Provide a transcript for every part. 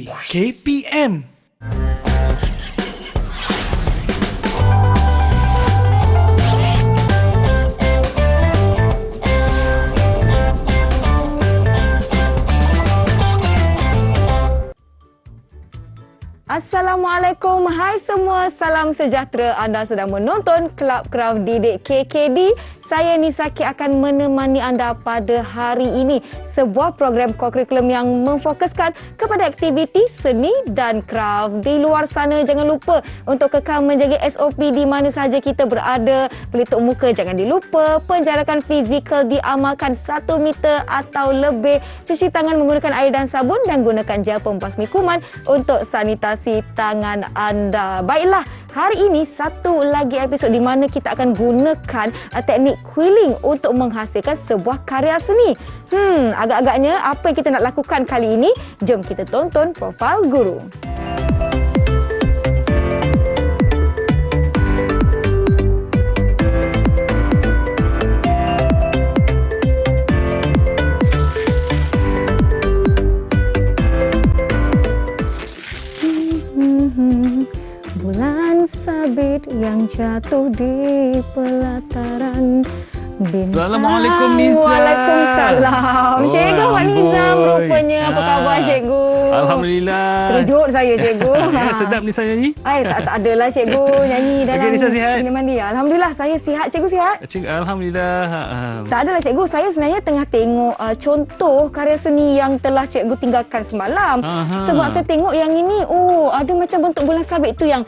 di KPM. Assalamualaikum, hai semua, salam sejahtera. Anda sedang menonton Club Craft Didik KKD. Saya Nisaki akan menemani anda pada hari ini. Sebuah program kurikulum yang memfokuskan kepada aktiviti seni dan kraft. Di luar sana, jangan lupa untuk kekal menjaga SOP di mana sahaja kita berada. Pelitup muka jangan dilupa. Penjarakan fizikal diamalkan 1 meter atau lebih. Cuci tangan menggunakan air dan sabun dan gunakan gel pembasmi kuman untuk sanitasi tangan anda. Baiklah, hari ini satu lagi episod di mana kita akan gunakan teknik quilling untuk menghasilkan sebuah karya seni. Agak-agaknya apa yang kita nak lakukan kali ini? Jom kita tonton profil guru. Bulan sabit yang jatuh di pelataran bintang. Assalamualaikum Nizam. Waalaikumsalam. Cikgu Mak Nizam rupanya. Apa khabar cikgu? Alhamdulillah. Terkejut saya cikgu. Sedap Nisa nyanyi? Tak adalah cikgu nyanyi dalam Okey, Nisa sihat? bilik mandi. Alhamdulillah saya sihat. Cikgu sihat? Alhamdulillah. Tak adalah cikgu. Saya sebenarnya tengah tengok contoh karya seni yang telah cikgu tinggalkan semalam. Sebab saya tengok yang ini, ada macam bentuk bulan sabit tu yang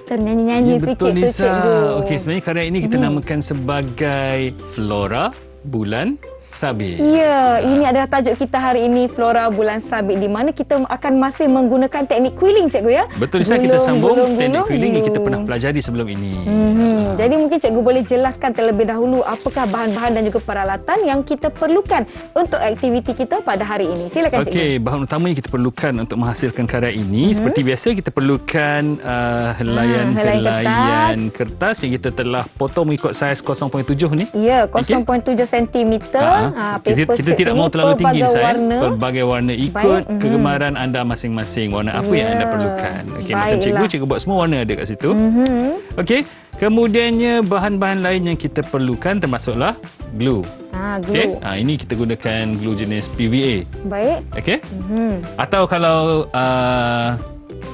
ternyanyi-nyanyi sikit betul, tu Nisa. cikgu. Okey, sebenarnya karya ini kita namakan sebagai Flora Bulan Sabit. Ya, ini adalah tajuk kita hari ini, Flora Bulan Sabit, di mana kita akan masih menggunakan teknik quilling cikgu ya. Betul, Nisa. Kita sambung teknik quilling yang kita pernah pelajari sebelum ini. Jadi mungkin cikgu boleh jelaskan terlebih dahulu apakah bahan-bahan dan juga peralatan yang kita perlukan untuk aktiviti kita pada hari ini. Silakan cikgu. Okey, bahan utama yang kita perlukan untuk menghasilkan karya ini, seperti biasa kita perlukan helaian kertas yang kita telah potong mengikut saiz 0.7 ni. Ya, 0.7 cm. Kita tidak mahu terlalu tinggi, pelbagai warna ikut kegemaran anda masing-masing. Warna apa yang anda perlukan. Okey, macam cikgu buat semua warna ada kat situ. Okey, kemudiannya bahan-bahan lain yang kita perlukan termasuklah glue. Glue. Okay. Ini kita gunakan glue jenis PVA. Baik. Okey. Atau kalau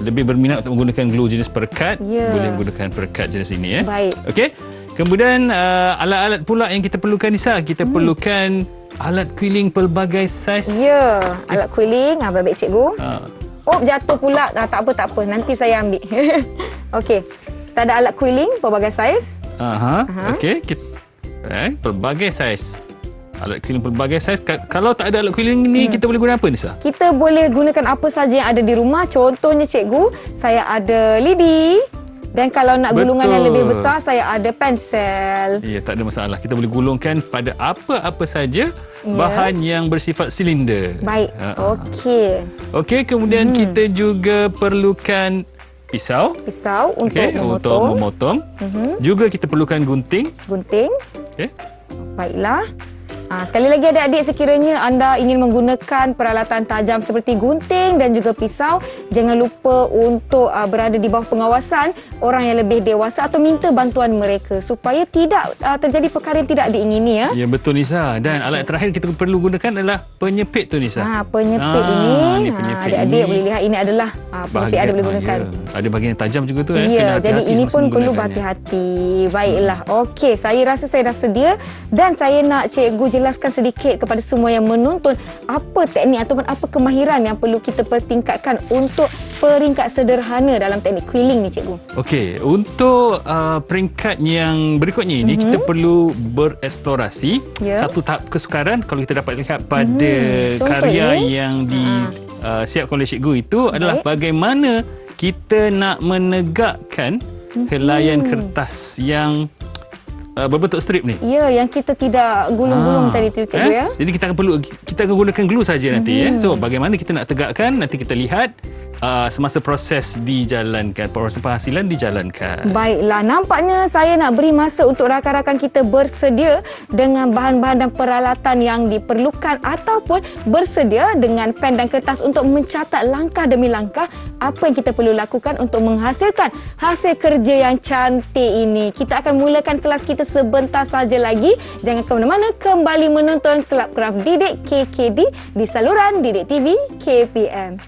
lebih berminat untuk menggunakan glue jenis perekat, boleh menggunakan perekat jenis ini ya. Baik. Okey. Kemudian alat-alat pula yang kita perlukan, Nisa. Kita perlukan alat quilling pelbagai saiz. Ya, alat quilling. Baik cikgu. Jatuh pula. Tak apa. Nanti saya ambil. Okey. Kita ada alat quilling pelbagai saiz. Okey. Pelbagai saiz. Alat quilling pelbagai saiz. Kalau tak ada alat quilling ni, kita boleh guna apa, Nisa? Kita boleh gunakan apa saja yang ada di rumah. Contohnya cikgu, saya ada lidi. Dan kalau nak gulungan yang lebih besar, saya ada pensel. Ya, tak ada masalah. Kita boleh gulungkan pada apa-apa saja bahan yang bersifat silinder. Baik. Okey, kemudian kita juga perlukan pisau. Pisau untuk memotong. Juga kita perlukan gunting. Okey. Baiklah. Sekali lagi adik-adik, sekiranya anda ingin menggunakan peralatan tajam seperti gunting dan juga pisau, jangan lupa untuk berada di bawah pengawasan orang yang lebih dewasa atau minta bantuan mereka supaya tidak terjadi perkara yang tidak diingini ya. Ya, betul Nisa. Dan alat terakhir kita perlu gunakan adalah penyepit tu, Nisa. Penyepit ini. Adik-adik boleh lihat ini adalah penyepit ada boleh gunakan. Ada bahagian tajam juga tu. Ya, jadi ini pun perlu berhati-hati. Baiklah. Okey, saya rasa saya dah sedia dan saya nak cikgu jelaskan sedikit kepada semua yang menonton apa teknik ataupun apa kemahiran yang perlu kita pertingkatkan untuk peringkat sederhana dalam teknik quilling ni cikgu. Okey, untuk peringkat yang berikutnya ini kita perlu bereksplorasi satu tahap kesukaran. Kalau kita dapat lihat pada karya yang disiapkan oleh cikgu itu adalah bagaimana kita nak menegakkan helaian kertas yang berbentuk strip ni. Ya, yang kita tidak gulung-gulung tadi tu cikgu ya. Jadi kita akan gunakan glue saja nanti ya. So bagaimana kita nak tegakkan, nanti kita lihat semasa proses dijalankan, proses penghasilan dijalankan. Baiklah, nampaknya saya nak beri masa untuk rakan-rakan kita bersedia dengan bahan-bahan dan peralatan yang diperlukan ataupun bersedia dengan pen dan kertas untuk mencatat langkah demi langkah apa yang kita perlu lakukan untuk menghasilkan hasil kerja yang cantik ini. Kita akan mulakan kelas kita sebentar saja lagi. Jangan ke mana-mana, kembali menonton Kelab Kraft Didik KKD di saluran Didik TV KPM.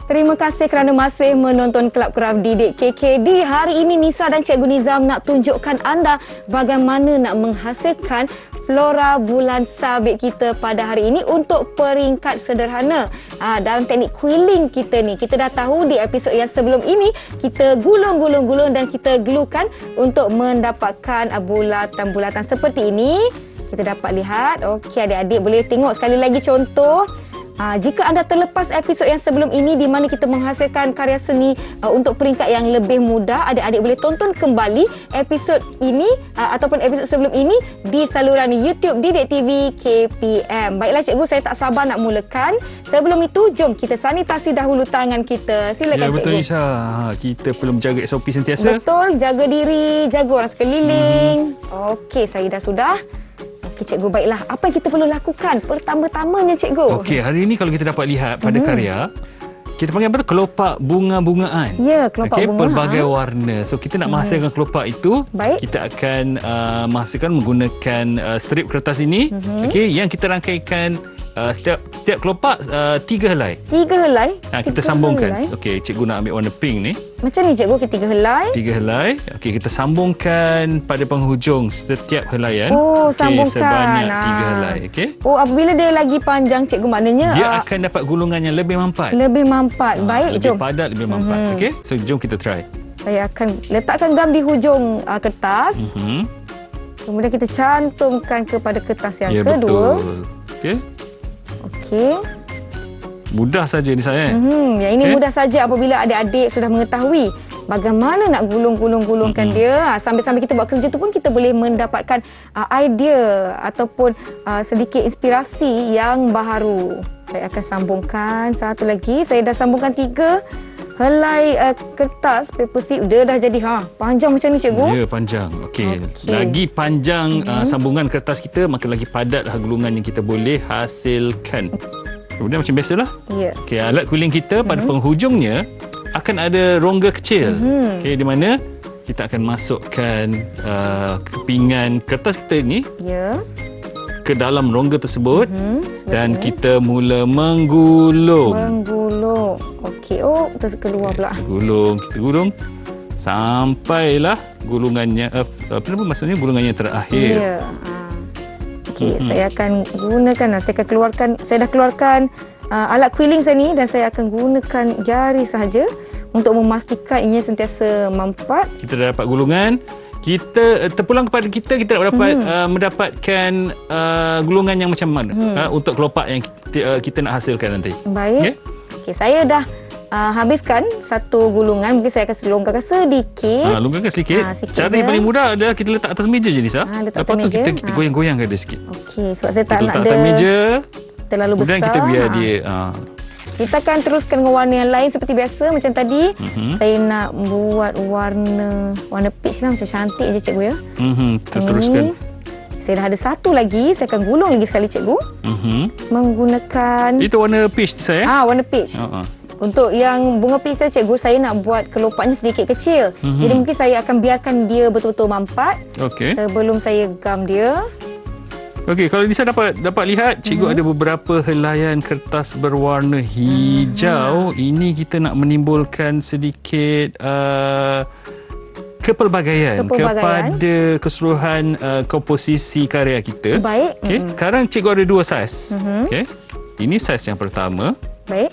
Terima kasih kerana masih menonton Kelab Kraft Didik KKD. Hari ini Nisa dan Cikgu Nizam nak tunjukkan anda bagaimana nak menghasilkan flora bulan sabit kita pada hari ini untuk peringkat sederhana. Dalam teknik quilling kita ni, kita dah tahu di episod yang sebelum ini, kita gulung dan kita glukan untuk mendapatkan bulatan-bulatan seperti ini. Kita dapat lihat. Okey, adik-adik boleh tengok sekali lagi contoh. Jika anda terlepas episod yang sebelum ini di mana kita menghasilkan karya seni untuk peringkat yang lebih mudah, adik-adik boleh tonton kembali episod ini ataupun episod sebelum ini di saluran YouTube Didik TV KPM. Baiklah cikgu, saya tak sabar nak mulakan. Sebelum itu, jom kita sanitasi dahulu tangan kita. Silakan cikgu. Ya, betul Nisa. Kita perlu menjaga SOP sentiasa. Betul, jaga diri, jaga orang sekeliling. Okey, saya dah sudah. Okey cikgu, baiklah. Apa yang kita perlu lakukan? Pertama-tamanya cikgu. Okey, hari ini kalau kita dapat lihat pada karya, kita panggil apa tu? Kelopak bunga-bungaan. Ya, kelopak bunga. Pelbagai warna. So, kita nak menghasilkan kelopak itu. Baik. Kita akan menghasilkan menggunakan strip kertas ini. Okey, yang kita rangkaikan setiap kelopak 3 helai. 3 helai? Kita sambungkan. Okey, cikgu nak ambil warna pink ni. Macam ni cikgu, kita 3 helai. 3 helai. Okey, kita sambungkan pada penghujung setiap helaian. Sambungkan. Sebanyak 3 helai. Okey. Apabila dia lagi panjang cikgu, maknanya dia akan dapat gulungan yang lebih mampat. Lebih mampat. Baik, lebih jom. Lebih padat, lebih mampat. Okey. So, jom kita try. Saya akan letakkan gam di hujung kertas. Kemudian kita cantumkan kepada kertas yang kedua. Betul. Okey. Okey. Mudah saja ni saya. Yang ini mudah saja apabila adik-adik sudah mengetahui bagaimana nak gulung-gulung-gulungkan dia. Sambil-sambil kita buat kerja tu pun kita boleh mendapatkan idea ataupun sedikit inspirasi yang baru. Saya akan sambungkan satu lagi. Saya dah sambungkan 3 helai kertas paper strip. Dia dah jadi panjang macam ni cikgu. Ya, panjang. Okey. Lagi panjang sambungan kertas kita, maka lagi padat gulungan yang kita boleh hasilkan. Kemudian macam biasalah. Ya. Okey, alat quilling kita pada penghujungnya akan ada rongga kecil. Okey, di mana kita akan masukkan kepingan kertas kita ni ke dalam rongga tersebut dan kita mula menggulung. Okey, terus keluar pula. Kita gulung sampailah gulungannya maksudnya gulungannya terakhir. Ya. Okey, saya akan gunakan, saya dah keluarkan alat quilling saya ni dan saya akan gunakan jari sahaja untuk memastikan ianya sentiasa mampat. Kita dah dapat gulungan. Kita terpulang kepada kita dapat mendapatkan gulungan yang macam mana untuk kelopak yang kita nak hasilkan nanti. Baik. Okey, saya dah habiskan satu gulungan. Mungkin saya akan longgarkan sedikit. Longgarkan sedikit. Cara yang paling mudah adalah kita letak atas meja je, Nisa. Lepas tu kita goyang-goyangkan dia sikit. Okey, sebab saya tak nak atas meja terlalu besar. Dan kita biar dia kita akan teruskan dengan warna yang lain seperti biasa. Macam tadi saya nak buat warna peach lah, macam cantik je cikgu ya. Kita teruskan. Saya dah ada satu lagi. Saya akan gulung lagi sekali cikgu. Menggunakan itu warna peach saya. Warna peach. Untuk yang bunga peach saya cikgu, saya nak buat kelopaknya sedikit kecil. Jadi mungkin saya akan biarkan dia betul-betul mampat. Sebelum saya gam dia. Okey, kalau Nisa dapat lihat, cikgu ada beberapa helaian kertas berwarna hijau. Ini kita nak menimbulkan sedikit kepelbagaian kepada keseluruhan komposisi karya kita. Baik. Okey, sekarang cikgu ada 2 saiz. Okey. Ini saiz yang pertama. Baik.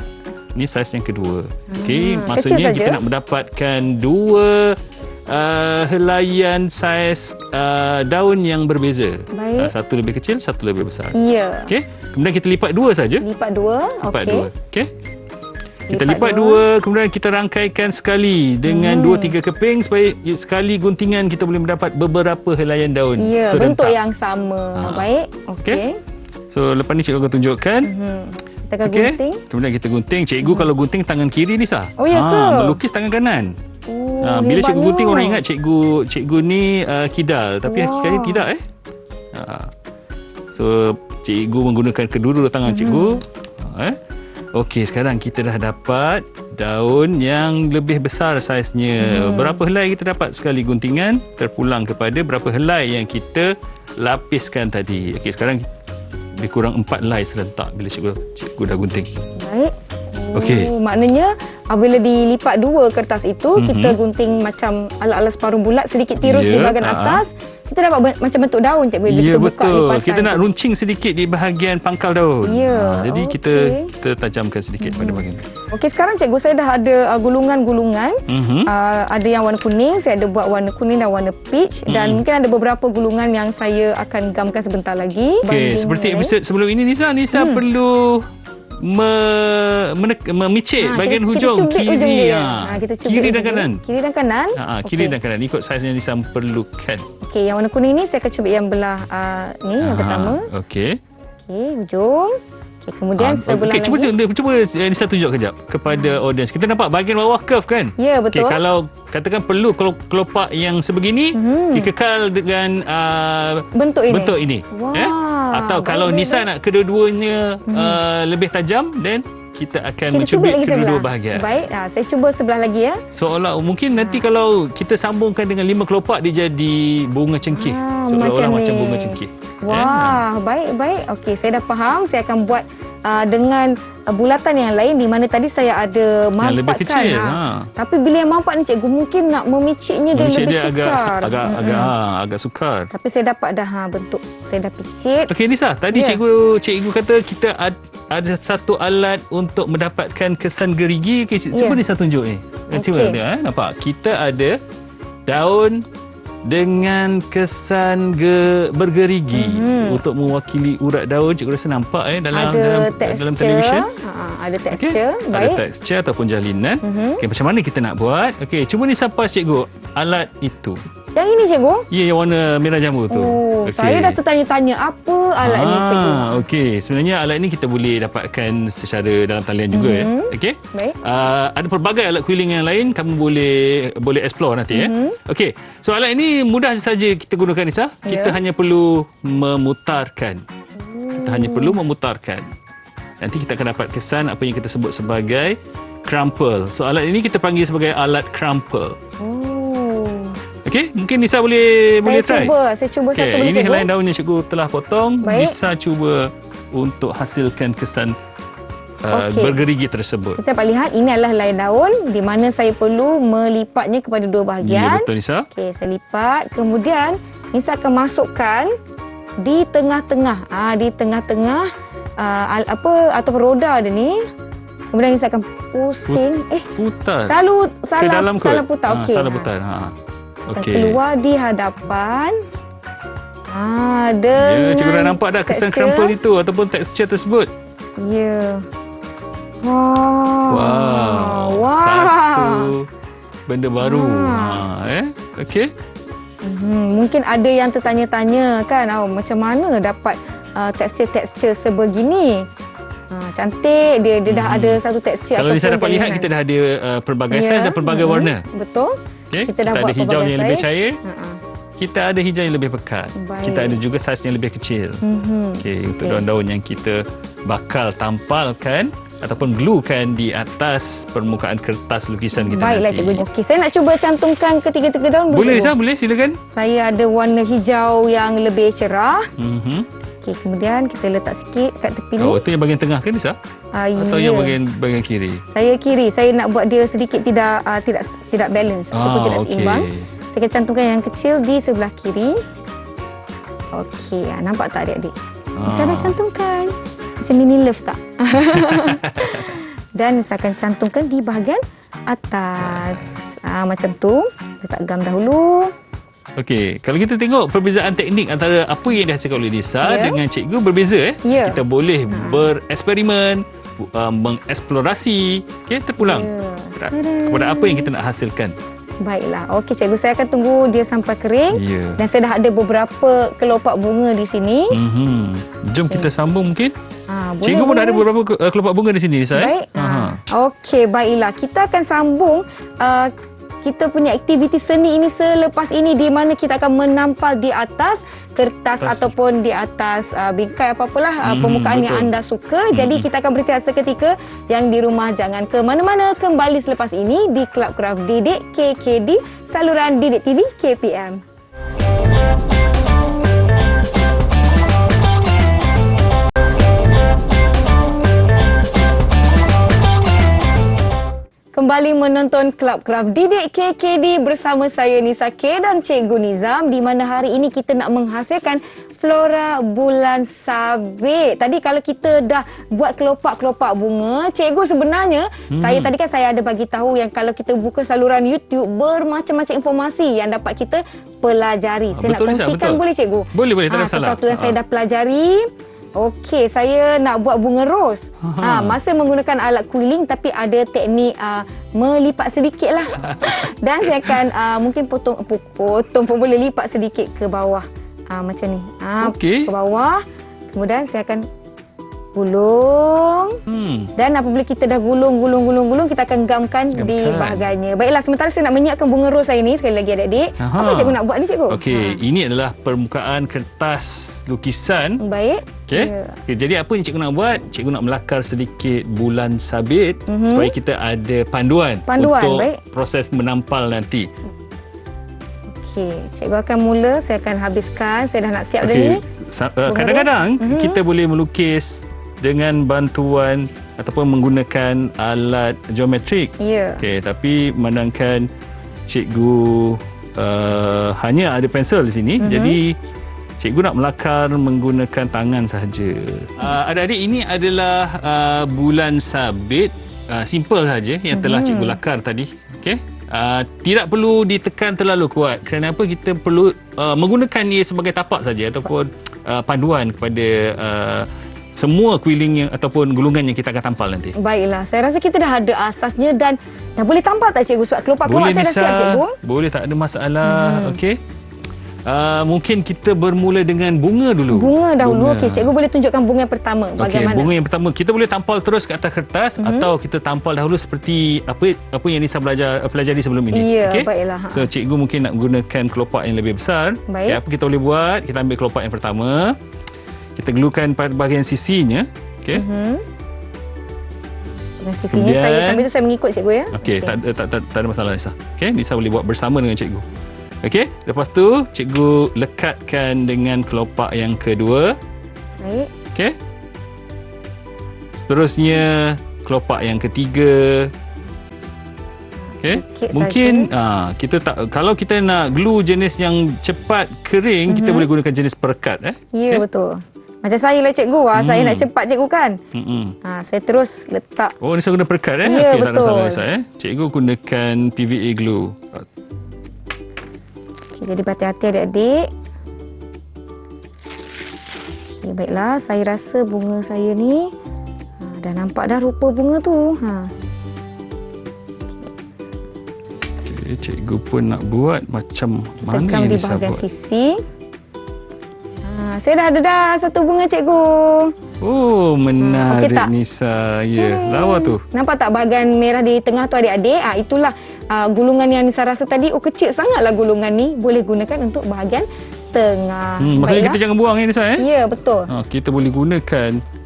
Ini saiz yang kedua. Okey, maksudnya kita nak mendapatkan 2 helaian saiz daun yang berbeza. Satu lebih kecil, satu lebih besar. Ya. Okey. Kemudian kita lipat 2 saja. Lipat 2. Okey. Kita lipat dua, kemudian kita rangkaikan sekali dengan 2-3 keping supaya sekali guntingan kita boleh mendapat beberapa helaian daun ya, serentak. Bentuk yang sama. Baik. Okey. So lepas ni cikgu akan tunjukkan. Kita akan gunting. Kemudian kita gunting. Cikgu kalau gunting tangan kiri ni sah. Oh ya ke? Melukis tangan kanan. Bila cikgu gunting orang ingat cikgu ni kidal, tapi hakikatnya tidak So cikgu menggunakan kedua-dua tangan cikgu. Okey, sekarang kita dah dapat daun yang lebih besar saiznya. Berapa helai kita dapat sekali guntingan terpulang kepada berapa helai yang kita lapiskan tadi. Okey, sekarang lebih kurang 4 helai serentak bila cikgu dah gunting. Baik. Okey. Maknanya apabila dilipat dua kertas itu, kita gunting macam ala-ala separuh bulat, sedikit tirus di bahagian atas, kita dapat macam bentuk daun cikgu bila kita buka lipatan. Kita nak runcing sedikit di bahagian pangkal daun. Jadi kita tajamkan sedikit pada bahagian itu. Okey, sekarang cikgu saya dah ada gulungan-gulungan. Ada yang warna kuning, saya ada buat warna kuning dan warna peach, dan mungkin ada beberapa gulungan yang saya akan gamkan sebentar lagi. Okey, seperti episod sebelum ini Nisa perlu memicit bahagian hujung kiri. Kita cubit kiri dan kanan. Kiri dan kanan. Kiri dan kanan ikut saiz yang Nisa perlukan. Okey, yang warna kuning ni saya akan cubit yang belah ni yang pertama. Okey. Okey, hujung. Okey, kemudian sebelah lagi. Cuba Nisa tunjuk kejap kepada audiens. Kita nampak bahagian bawah curve kan? Ya, betul. Okey, kalau katakan perlu kelopak yang sebegini dikekal dengan bentuk ini. Atau kalau Nisa nak kedua-duanya lebih tajam, then kita akan mencubit kedua-dua bahagian. Baik, saya cuba sebelah lagi ya. Seolah mungkin nanti kalau kita sambungkan dengan 5 kelopak dia jadi bunga cengkeh. Seolah-olah macam bunga cengkeh. Wah, baik. Okey, saya dah faham. Saya akan buat dengan bulatan yang lain di mana tadi saya ada mampatkan. Yang lebih kecil. Tapi bila yang mampat ni cikgu mungkin nak memicitnya dia lebih sukar. Agak sukar. Tapi saya dapat dah bentuk. Saya dah picit. Okey Nisa, tadi cikgu kata kita ada satu alat untuk mendapatkan kesan gerigi. Cuba Nisa tunjuk ni. Cuba nampak kita ada daun dengan kesan bergerigi untuk mewakili urat daun. Cikgu rasa nampak dalam televisyen. Ada tekstur. Baik. Ada tekstur ataupun jalinan. Okey, macam mana kita nak buat? Okey, cuba ni siapa cikgu alat itu. Yang ini cikgu? Ya, yang warna merah jambu tu. Saya dah tertanya-tanya apa alat ni cikgu. Okey, sebenarnya alat ini kita boleh dapatkan secara dalam talian juga ya. Okey. Baik. Ada pelbagai alat quilling yang lain, kamu boleh explore nanti ya. Okey. So alat ini mudah saja kita gunakan Nisa. Kita hanya perlu memutarkan. Nanti kita akan dapat kesan apa yang kita sebut sebagai crumple. So alat ini kita panggil sebagai alat crumple. Okey, mungkin Nisa boleh try. Saya cuba satu boleh ini cikgu. helaian daun yang cikgu telah potong. Baik. Nisa cuba untuk hasilkan kesan bergerigi tersebut. Kita dapat lihat ini adalah helaian daun di mana saya perlu melipatnya kepada dua bahagian. Ya, betul Nisa. Okey, saya lipat. Kemudian Nisa akan masukkan di tengah-tengah. Di tengah-tengah atau roda dia ni. Kemudian Nisa akan pusing. Putar. Salah putar. Okey. Salah putar. Okey. Keluar di hadapan. Cikgu dah nampak dah kesan crumple itu ataupun tekstur tersebut. Ya. Wow. Satu benda baru. Okey. Mungkin ada yang tertanya-tanya kan, macam mana dapat tekstur-tekstur sebegini. Cantik, dia dah ada satu tekstur. Kalau Nisa dapat lihat, kita dah ada pelbagai saiz dan pelbagai warna. Betul. Okay. Kita dah buat ada hijau yang lebih saiz. cair. Kita ada hijau yang lebih pekat. Baik. Kita ada juga saiz yang lebih kecil. Untuk daun-daun yang kita bakal tampalkan ataupun gluekan di atas permukaan kertas lukisan kita. Baiklah nanti. cikgu. Okey, saya nak cuba cantumkan ketiga-tiga daun. Boleh Nisa, boleh, silakan. Saya ada warna hijau yang lebih cerah. Okey, kemudian kita letak sikit kat tepi ni. Itu yang bahagian tengah kan Nisa? Atau yang bahagian kiri? Saya kiri. Saya nak buat dia sedikit tidak balance ataupun tidak seimbang. Saya akan cantumkan yang kecil di sebelah kiri. Okey, nampak tak adik-adik? Saya dah cantumkan. Macam mini love tak? Dan saya akan cantumkan di bahagian atas. Macam tu. Letak gam dahulu. Okey, kalau kita tengok perbezaan teknik antara apa yang dihasilkan oleh Nisa dengan cikgu berbeza. Kita boleh bereksperimen, mengeksplorasi, terpulang kepada apa yang kita nak hasilkan. Baiklah. Okey cikgu, saya akan tunggu dia sampai kering. Dan saya dah ada beberapa kelopak bunga di sini. Jom kita sambung mungkin. Boleh, Cikgu pun ada beberapa kelopak bunga di sini, Nisa. Baik. Okey, baiklah. Kita akan sambung kita punya aktiviti seni ini selepas ini, di mana kita akan menampal di atas kertas ataupun di atas bingkai apa-apalah permukaan yang anda suka. Jadi kita akan berhenti seketika. Yang di rumah jangan ke mana-mana. Kembali selepas ini di Club Craft Didik KKD, saluran Didik TV KPM. Kembali menonton Club Craft Didik KKD bersama saya Nisa K dan Cikgu Nizam, di mana hari ini kita nak menghasilkan flora bulan sabit. Tadi kalau kita dah buat kelopak-kelopak bunga, cikgu sebenarnya saya ada bagi tahu yang kalau kita buka saluran YouTube, bermacam-macam informasi yang dapat kita pelajari. Saya nak kongsikan, boleh cikgu? Boleh, tak ada masalah. Sesuatu yang saya dah pelajari. Okey, saya nak buat bunga ros. Masa menggunakan alat kuiling, tapi ada teknik melipat sedikit lah. Dan saya akan mungkin potong pun boleh, lipat sedikit ke bawah. Macam ni. Ke bawah. Kemudian saya akan gulung. Dan apabila kita dah gulung, kita akan gamkan di bahagiannya. Baiklah, sementara saya nak menyiapkan bunga ros saya ni, sekali lagi adik-adik. Apa cikgu nak buat ni, cikgu? Okey, ini adalah permukaan kertas lukisan. Baik. Okey. Jadi apa yang cikgu nak buat? Cikgu nak melakar sedikit bulan sabit supaya kita ada panduan untuk proses menampal nanti. Okey, cikgu akan mula. Saya akan habiskan. Saya dah nak siap dah ni. Kadang-kadang kita boleh melukis dengan bantuan ataupun menggunakan alat geometrik. Okey, tapi memandangkan cikgu hanya ada pensel di sini, jadi cikgu nak melakar menggunakan tangan sahaja. Adik-adik, ini adalah bulan sabit simple saja yang telah cikgu lakar tadi. Okey. Tidak perlu ditekan terlalu kuat. Kerana apa? Kita perlu menggunakan ia sebagai tapak saja ataupun panduan kepada semua quilling yang ataupun gulungan yang kita akan tampal nanti. Baiklah, saya rasa kita dah ada asasnya dan dah boleh tampal tak cikgu? Sebab kelopak-kelopak saya dah siap, cikgu. Boleh, tak ada masalah. Okey. Mungkin kita bermula dengan bunga dulu. Bunga dahulu. Okey, cikgu boleh tunjukkan bunga yang pertama. Bagaimana? Bunga yang pertama kita boleh tampal terus ke atas kertas atau kita tampal dahulu seperti apa yang Nisa pelajari sebelum ini. Ya, baiklah. So cikgu mungkin nak gunakan kelopak yang lebih besar. Baik. Apa kita boleh buat? Kita ambil kelopak yang pertama. Kita glukan pada bahagian sisinya. Okey. Bahagian sisinya sambil tu saya mengikut cikgu ya. Okey, tak ada masalah Nisa. Okey, Nisa boleh buat bersama dengan cikgu. Okey, lepas tu cikgu lekatkan dengan kelopak yang kedua. Baik. Okey. Seterusnya kelopak yang ketiga. Okey. Mungkin kita tak, kalau kita nak glue jenis yang cepat kering, kita boleh gunakan jenis perekat Ya, betul. Macam saya lah cikgu. Saya nak cepat cikgu kan. Saya terus letak. Oh, Nisa guna perekat Ya, okay, betul. Tak ada masalah Nisa Cikgu gunakan PVA glue. Okay, jadi berhati-hati adik-adik. Okay, baiklah, saya rasa bunga saya ni dah nampak dah rupa bunga tu. Okay, cikgu pun nak buat macam mana tekan yang di Nisa bahagian buat. sisi. Saya dah ada satu bunga cikgu. Oh, menarik okey tak? Nisa. Ya, lawa tu. Nampak tak bahagian merah di tengah tu adik-adik? Itulah gulungan yang Nisa rasa tadi. Kecil sangatlah gulungan ni. Boleh gunakan untuk bahagian tengah. Maksudnya kita jangan buang Nisa Ya, betul. Kita boleh gunakan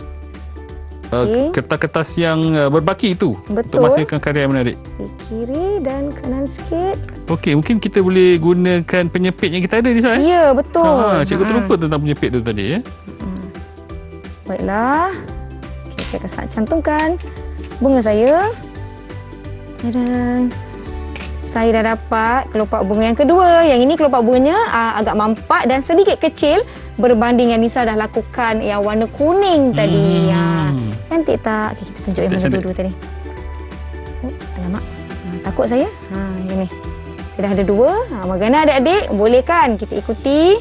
kertas-kertas yang berbaki itu. Betul. Untuk menghasilkan karya yang menarik. Di kiri dan kanan sikit. Okey, mungkin kita boleh gunakan penyepit yang kita ada Nisa Ya, betul. Cikgu terlupa tentang penyepit tu tadi Baiklah. Okay, saya akan cantumkan bunga saya. Tadang. Saya dah dapat kelopak bunga yang kedua. Yang ini kelopak bunganya agak mampat dan sedikit kecil berbanding yang Nisa dah lakukan yang warna kuning tadi. Cantik tak? Okay, kita tunjuk yang mana dua-dua tadi. Alamak. Takut saya. Yang ni. Saya dah ada 2. Bagaimana adik-adik? Boleh kan kita ikuti?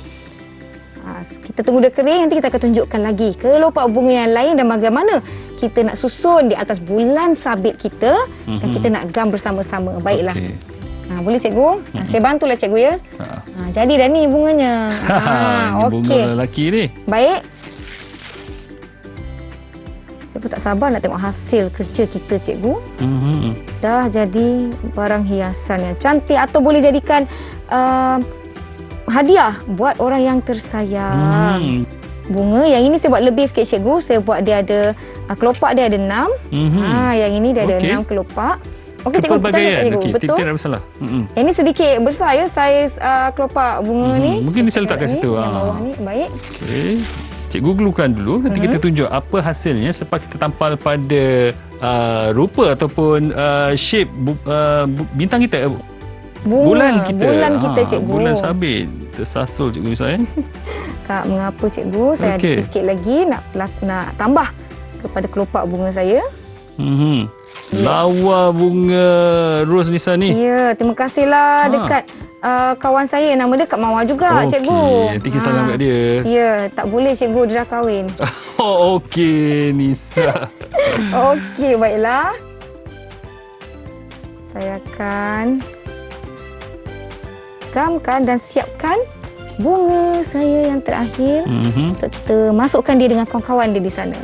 Kita tunggu dia kering, nanti kita akan tunjukkan lagi kelopak bunga yang lain dan bagaimana kita nak susun di atas bulan sabit kita dan kita nak gam bersama-sama. Baiklah. Okey. Boleh cikgu? Saya bantulah cikgu ya. Jadi dah ni bunganya. Ini bunga lelaki ni. Baik. Saya pun tak sabar nak tengok hasil kerja kita cikgu. Dah jadi barang hiasan yang cantik atau boleh jadikan hadiah buat orang yang tersayang. Bunga yang ini saya buat lebih sikit cikgu. Saya buat dia ada kelopak dia ada 6. Yang ini dia ada 6 kelopak. Okey cikgu, cantik tak cikgu? Okay, betul. Tidak ada masalah. Yang ini sedikit besar ya saiz kelopak bunga ni. Mungkin saya letak kat situ. Yang bawah ni. Baik. Okey. Cikgu glukan dulu, nanti kita tunjuk apa hasilnya selepas kita tampal pada rupa ataupun shape bintang kita. Bulan kita cikgu. Oh. Bulan sabit. Tersasul cikgu saya. Tak mengapa cikgu, saya ada sikit lagi nak tambah kepada kelopak bunga saya. Lawa bunga Ros Nisa ni. Ya, terima kasihlah dekat kawan saya, nama dia Kak Mawar juga cikgu. Nanti kita salam kat dia. Ya, tak boleh cikgu, dia dah kahwin. Okey Nisa. Okey, baiklah. Saya akan gamkan dan siapkan bunga saya yang terakhir untuk kita masukkan dia dengan kawan-kawan dia di sana.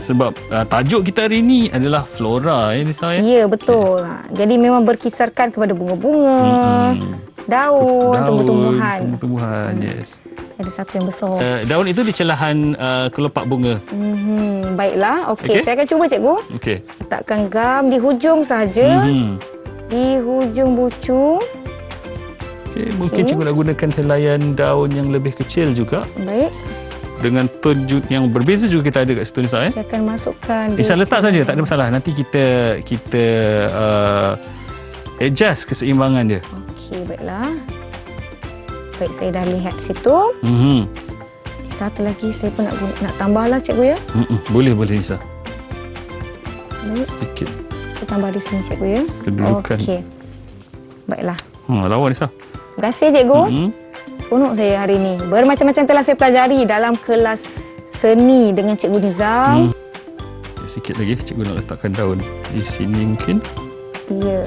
Sebab tajuk kita hari ini adalah flora ya Nisa ya. Ya, betul. Jadi memang berkisarkan kepada bunga-bunga, daun, tumbuh-tumbuhan. Tumbuh-tumbuhan, yes. Ada satu yang besar. Daun itu di celahan kelopak bunga. Baiklah, okey. Saya akan cuba cikgu. Okey. Letakkan gam di hujung sahaja. Di hujung bucu. Okay, mungkin cikgu nak gunakan helaian daun yang lebih kecil juga. Baik. Dengan tone yang berbeza juga kita ada kat situ Nisa. Saya akan masukkan. Nisa letak saja, tak ada masalah. Nanti kita adjust keseimbangan dia. Okey, baiklah. Baik, saya dah lihat situ. Satu lagi saya pun nak tambahlah cikgu ya. Boleh Nisa. Baik. Sedikit. Saya tambah di sini cikgu ya. Kedudukan. Okey. Baiklah. Lawa Nisa. Terima kasih cikgu. Seronok saya hari ini. Bermacam-macam telah saya pelajari dalam kelas seni dengan Cikgu Nizam. Sikit lagi cikgu nak letakkan daun di sini mungkin. Ya.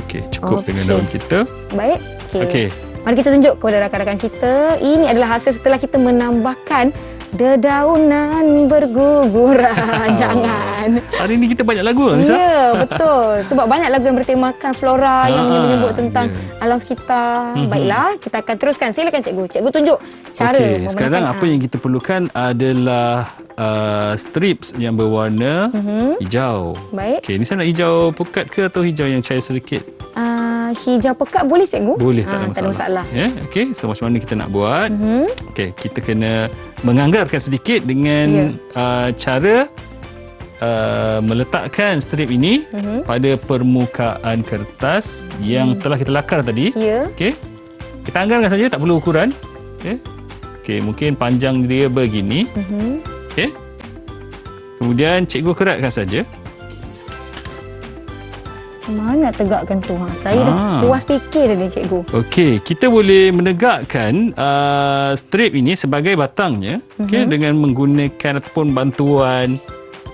Okey, cukup dengan daun kita. Baik. Okey. Mari kita tunjuk kepada rakan-rakan kita. Ini adalah hasil setelah kita menambahkan dedaunan berguguran. Jangan. Hari ini kita banyak lagu Nisa. Ya, betul. Sebab banyak lagu yang bertemakan flora yang menyebut tentang alam sekitar. Baiklah, kita akan teruskan. Silakan cikgu. Cikgu tunjuk cara. Okey, sekarang apa yang kita perlukan adalah strips yang berwarna hijau. Baik. Okey, ni saya nak hijau pekat ke atau hijau yang cair sedikit? Hijau pekat boleh cikgu? Boleh, tak ada masalah. Ya, okey. So macam mana kita nak buat? Okey, kita kena menganggarkan sedikit dengan cara meletakkan strip ini pada permukaan kertas yang telah kita lakar tadi. Ya. Okey. Kita anggarkan saja, tak perlu ukuran. Okey. Okey, mungkin panjang dia begini. Okey. Kemudian cikgu keratkan saja. Macam mana nak tegakkan tu? Saya dah puas fikir dah ni cikgu. Okey, kita boleh menegakkan strip ini sebagai batangnya dengan menggunakan ataupun bantuan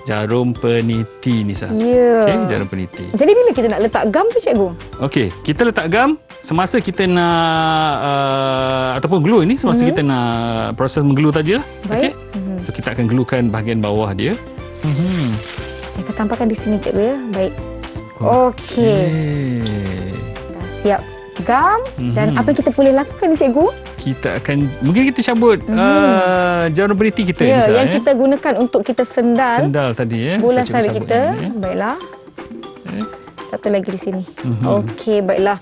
jarum peniti Nisa. Ya. Okey, jarum peniti. Jadi bila kita nak letak gam tu cikgu? Okey, kita letak gam semasa kita nak ataupun glue ini semasa kita nak proses mengglue tadi lah. Baik. Okey. So kita akan gluekan bahagian bawah dia. Saya akan tampakkan di sini cikgu ya. Baik. Okey. Dah siap gam dan apa yang kita boleh lakukan ni cikgu? Kita akan mungkin kita cabut jarum peniti kita ya, Nisa, yang kita gunakan untuk kita sendal tadi ya. bulan sabit kita. Baiklah. Satu lagi di sini. Okey, baiklah.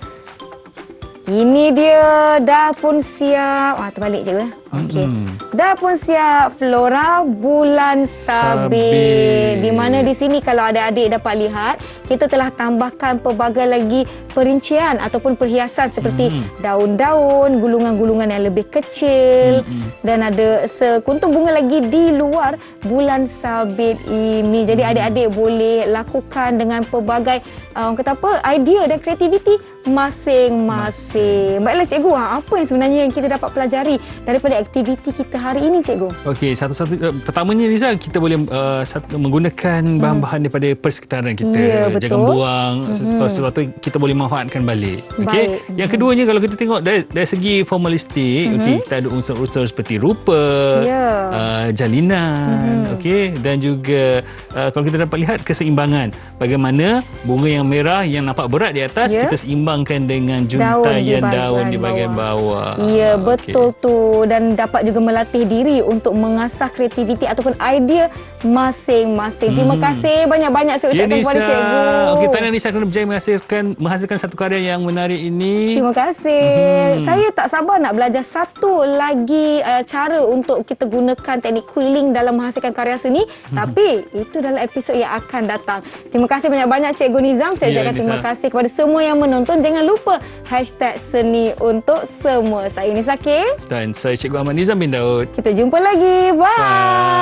Ini dia dah pun siap. Terbalik cikgu ya. Okey. Dah pun siap Flora Bulan Sabit. Di mana di sini kalau adik-adik dapat lihat, kita telah tambahkan pelbagai lagi perincian ataupun perhiasan seperti daun-daun, gulungan-gulungan yang lebih kecil dan ada sekuntum bunga lagi di luar bulan sabit ini. Jadi adik-adik boleh lakukan dengan pelbagai orang kata apa, idea dan kreativiti masing-masing. Baiklah cikgu, apa yang sebenarnya yang kita dapat pelajari daripada aktiviti kita hari ini cikgu? Okey, pertamanya Liza, kita boleh menggunakan bahan-bahan daripada persekitaran kita. Ya, Jangan buang sesuatu, kita boleh manfaatkan balik. Okey. Baik. Yang keduanya, kalau kita tengok dari segi formalistik, okey, kita ada unsur-unsur seperti rupa, jalinan, okey, dan juga kalau kita dapat lihat keseimbangan, bagaimana bunga yang merah yang nampak berat di atas kita seimbangkan dengan juntayan daun di bahagian bawah. Ya, betul tu. Dan dapat juga melatih diri untuk mengasah kreativiti ataupun idea masing-masing. Terima kasih banyak-banyak saya ucapkan kepada cikgu. Okey, tahniah Nisa kerana berjaya menghasilkan satu karya yang menarik ini. Terima kasih. Saya tak sabar nak belajar satu lagi cara untuk kita gunakan teknik quilling dalam menghasilkan karya seni. Tapi itu dalam episod yang akan datang. Terima kasih banyak-banyak Cikgu Nizam. Saya ucapkan terima kasih kepada semua yang menonton. Jangan lupa #seni untuk semua. Saya Nisa K. Dan saya Cikgu Ahmad Nizam bin Daud. Kita jumpa lagi. Bye.